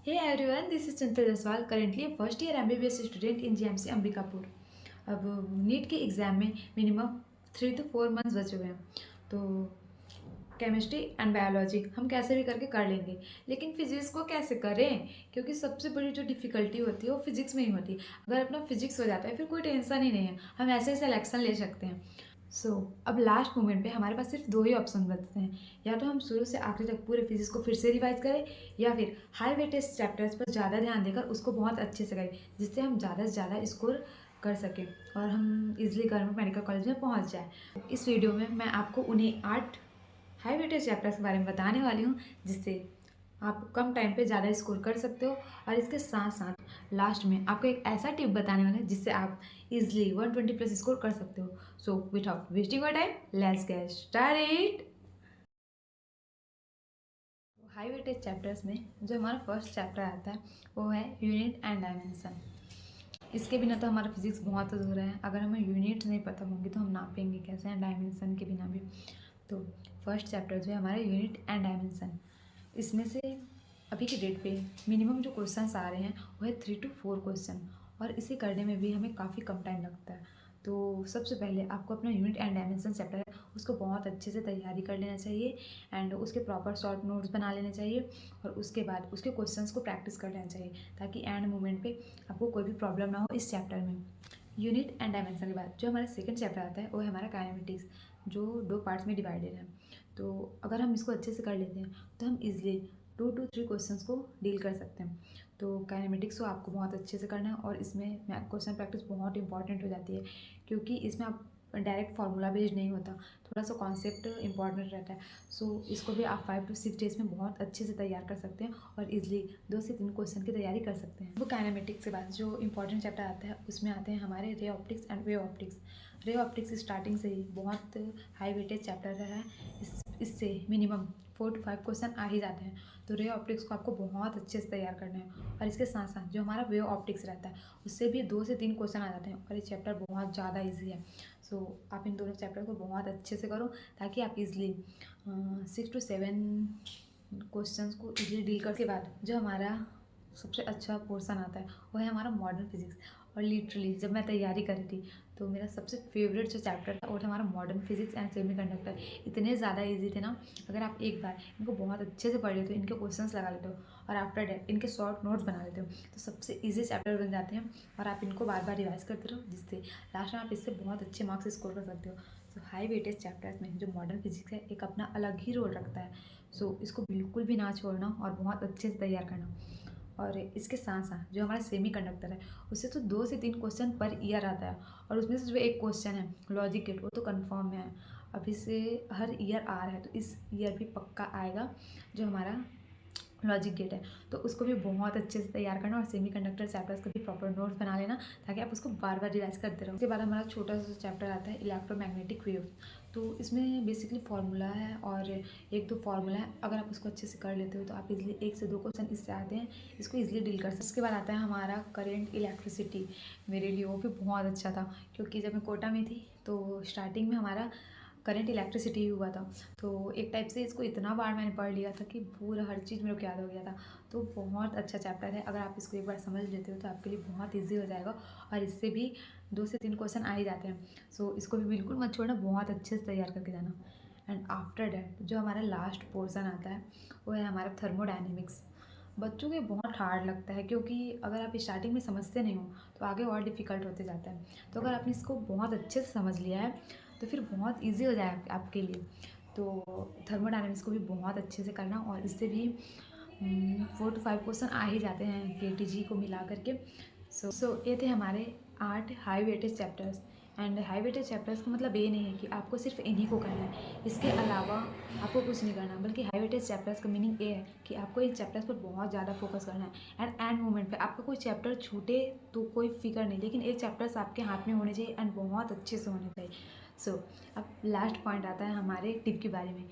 Hey everyone, this is Chantal Jaswal, currently a first year MBBS student in GMC Ambikapur. अब NEET के exam में minimum 3 to 4 months बचे हुए हैं, तो केमिस्ट्री एंड बायोलॉजी हम कैसे भी करके कर लेंगे, लेकिन फिजिक्स को कैसे करें? क्योंकि सबसे बड़ी जो डिफ़िकल्टी होती है वो फिजिक्स में ही होती है। अगर अपना फिजिक्स हो जाता है फिर कोई टेंशन ही नहीं है, हम ऐसे ही सिलेक्शन ले सकते हैं। अब लास्ट मोमेंट पे हमारे पास सिर्फ 2 ही ऑप्शन बचते हैं, या तो हम शुरू से आखिरी तक पूरे फिजिक्स को फिर से रिवाइज करें, या फिर हाई वेटेज चैप्टर्स पर ज़्यादा ध्यान देकर उसको बहुत अच्छे से करें, जिससे हम ज़्यादा से ज़्यादा स्कोर कर सकें और हम इजीली गवर्नमेंट मेडिकल कॉलेज में पहुंच जाए। इस वीडियो में मैं आपको उन्हें 8 हाई वेटेज चैप्टर्स के बारे में बताने वाली हूँ, जिससे आप कम टाइम पे ज़्यादा स्कोर कर सकते हो। और इसके साथ साथ लास्ट में आपको एक ऐसा टिप बताने वाले हैं जिससे आप इजीली 120 प्लस स्कोर कर सकते हो। So without wasting your time let's get started. High weightage chapters में जो हमारा फर्स्ट चैप्टर आता है वो है यूनिट एंड डायमेंशन। इसके बिना तो हमारा फिजिक्स बहुत अधूरा है। अगर हमें यूनिट नहीं पता होंगी तो हम नापेंगे कैसे हैं डायमेंशन के बिना भी। तो फर्स्ट चैप्टर जो है हमारा यूनिट एंड डायमेंशन, इसमें से अभी की डेट पे मिनिमम जो क्वेश्चंस आ रहे हैं वो है 3 to 4 क्वेश्चन, और इसे करने में भी हमें काफ़ी कम टाइम लगता है। तो सबसे पहले आपको अपना यूनिट एंड डायमेंशन चैप्टर है उसको बहुत अच्छे से तैयारी कर लेना चाहिए, एंड उसके प्रॉपर शॉर्ट नोट्स बना लेने चाहिए, और उसके बाद उसके क्वेश्चंस को प्रैक्टिस कर लेना चाहिए, ताकि एंड मोमेंट पे आपको कोई भी प्रॉब्लम ना हो इस चैप्टर में। यूनिट एंड डायमेंशन के बाद जो हमारा सेकंड चैप्टर आता है वो है हमारा काइनेमेटिक्स, जो 2 पार्ट्स में डिवाइडेड है। तो अगर हम इसको अच्छे से कर लेते हैं तो हम इजीली 2 to 3 क्वेश्चंस को डील कर सकते हैं। तो काइनेमेटिक्स को आपको बहुत अच्छे से करना है, और इसमें क्वेश्चन प्रैक्टिस बहुत इंपॉर्टेंट हो जाती है, क्योंकि इसमें आप डायरेक्ट फार्मूला बेस्ड नहीं होता, थोड़ा सा कॉन्सेप्ट इंपॉर्टेंट रहता है। इसको भी आप 5 to 6 डेज में बहुत अच्छे से तैयार कर सकते हैं, और इजीली 2 से 3 क्वेश्चन की तैयारी कर सकते हैं। वो काइनेमेटिक्स के बाद जो इंपॉर्टेंट चैप्टर आता है उसमें आते हैं हमारे ray optics and wave optics. Ray optics starting से ही बहुत हाई वेटेज चैप्टर है। इससे मिनिमम 4 to 5 क्वेश्चन आ ही जाते हैं। तो रे ऑप्टिक्स को आपको बहुत अच्छे से तैयार करना है, और इसके साथ साथ जो हमारा वेव ऑप्टिक्स रहता है उससे भी 2 से 3 क्वेश्चन आ जाते हैं, और ये चैप्टर बहुत ज़्यादा ईजी है। आप इन दोनों चैप्टर को बहुत अच्छे से करो, ताकि आप इजली 6 to 7 क्वेश्चंस को इजीली डील कर। के बाद जो हमारा सबसे अच्छा पोर्सन आता है वो है हमारा मॉडर्न फिजिक्स। और लिटरली जब मैं तैयारी कर रही थी तो मेरा सबसे फेवरेट जो चैप्टर था वो था हमारा मॉडर्न फिजिक्स एंड सेमीकंडक्टर। इतने ज़्यादा इजी थे ना, अगर आप एक बार इनको बहुत अच्छे से पढ़ लेते हो, इनके क्वेश्चंस लगा लेते हो, और आफ्टर डैट इनके शॉर्ट नोट्स बना लेते हो, तो सबसे ईजी चैप्टर बन जाते हैं, और आप इनको बार बार रिवाइज करते रहो, जिससे लास्ट में आप इससे बहुत अच्छे मार्क्स स्कोर कर सकते हो। हाई वेटेज चैप्टर्स में जो मॉडर्न फिजिक्स है एक अपना अलग ही रोल रखता है। इसको बिल्कुल भी ना छोड़ना और बहुत अच्छे से तैयार करना। और इसके साथ साथ जो हमारा सेमी कंडक्टर है उससे तो 2 से 3 क्वेश्चन पर ईयर आता है, और उसमें से जो एक क्वेश्चन है लॉजिक गेट वो तो कंफर्म है, अभी से हर ईयर आ रहा है, तो इस ईयर भी पक्का आएगा जो हमारा लॉजिक गेट है। तो उसको भी बहुत अच्छे से तैयार करना, और सेमी कंडक्टर चैप्टर्स का भी प्रॉपर नोट्स बना लेना, ताकि आप उसको बार बार रिवाइज करते रहो। उसके बाद हमारा छोटा सा चैप्टर आता है इलेक्ट्रोमैग्नेटिक वेव्स। तो इसमें बेसिकली फार्मूला है और 1-2 फार्मूला है, अगर आप उसको अच्छे से कर लेते हो तो आप इजीली 1 से 2 क्वेश्चन इससे आते हैं, इसको इजीली डील कर सकते। उसके बाद आता है हमारा करेंट इलेक्ट्रिसिटी। मेरे लिए वो भी बहुत अच्छा था, क्योंकि जब मैं कोटा में थी तो स्टार्टिंग में हमारा करंट इलेक्ट्रिसिटी ही हुआ था। तो एक टाइप से इसको इतना बार मैंने पढ़ लिया था कि पूरा हर चीज़ मेरे को याद हो गया था। तो बहुत अच्छा चैप्टर है, अगर आप इसको एक बार समझ लेते हो तो आपके लिए बहुत ईजी हो जाएगा, और इससे भी 2 से 3 क्वेश्चन आ ही जाते हैं। इसको भी बिल्कुल मत छोड़ना, बहुत अच्छे से तैयार करके जाना। एंड आफ्टर डैट जो हमारा लास्ट पोर्सन आता है वो है हमारा थर्मोडायनेमिक्स। बच्चों के बहुत हार्ड लगता है, क्योंकि अगर आप स्टार्टिंग में समझते नहीं हो तो आगे और डिफ़िकल्ट होते जाता है। तो अगर आपने इसको बहुत अच्छे से समझ लिया है तो फिर बहुत इजी हो जाए आपके लिए। तो थर्मोडायनेमिक्स को भी बहुत अच्छे से करना, और इससे भी 4 to 5 क्वेश्चन आ ही जाते हैं KTG को मिला करके। ये थे हमारे 8 high weightage chapters. And high weightage chapters का मतलब ये नहीं है कि आपको सिर्फ इन्हीं को करना है, इसके अलावा आपको कुछ नहीं करना, बल्कि हाई वेटेज चैप्टर्स का मीनिंग ये है कि आपको इन चैप्टर्स पर बहुत ज़्यादा फोकस करना है। एंड मोमेंट पे आपका कोई चैप्टर छूटे तो कोई फिक्र नहीं, लेकिन ये चैप्टर्स आपके हाथ में होने चाहिए, एंड बहुत अच्छे से होने चाहिए। अब लास्ट पॉइंट आता है हमारे टिप के बारे में,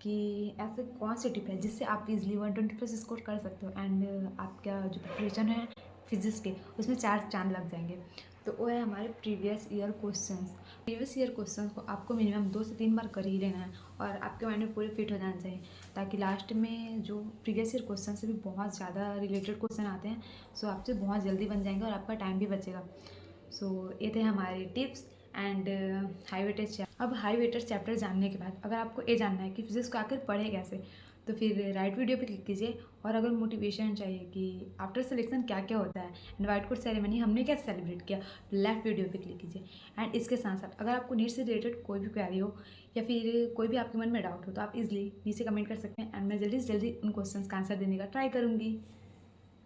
कि ऐसे कौन सी टिप है जिससे आप इजली 120 प्लस स्कोर कर सकते हो, एंड आपका जो प्रिपरेशन है फिजिक्स के उसमें 4 चांद लग जाएंगे। तो वो है हमारे previous year questions. Previous year questions को आपको मिनिमम 2 से 3 बार कर ही लेना है और आपके माइंड में पूरे फिट हो जाना चाहिए, ताकि लास्ट में जो प्रीवियस ईयर क्वेश्चन से भी बहुत ज़्यादा रिलेटेड क्वेश्चन आते हैं, सो आपसे बहुत जल्दी बन जाएंगे और आपका टाइम भी बचेगा। सो ये थे हमारे टिप्स एंड हाई वेटेज। अब हाई वेटेज चैप्टर जानने के बाद अगर आपको ये जानना है कि फिजिक्स को आखिर पढ़े कैसे, तो फिर राइट वीडियो पे क्लिक कीजिए। और अगर मोटिवेशन चाहिए कि आफ्टर सिलेक्शन क्या क्या होता है एंड वाइट कोट सेरेमनी हमने क्या सेलिब्रेट किया, लेफ्ट वीडियो पे क्लिक कीजिए। एंड इसके साथ साथ अगर आपको नीट से रिलेटेड कोई भी क्वेरी हो या फिर कोई भी आपके मन में डाउट हो, तो आप इजीली नीचे कमेंट कर सकते हैं एंड मैं जल्दी से जल्दी उन क्वेश्चंस का आंसर देने का ट्राई करूँगी।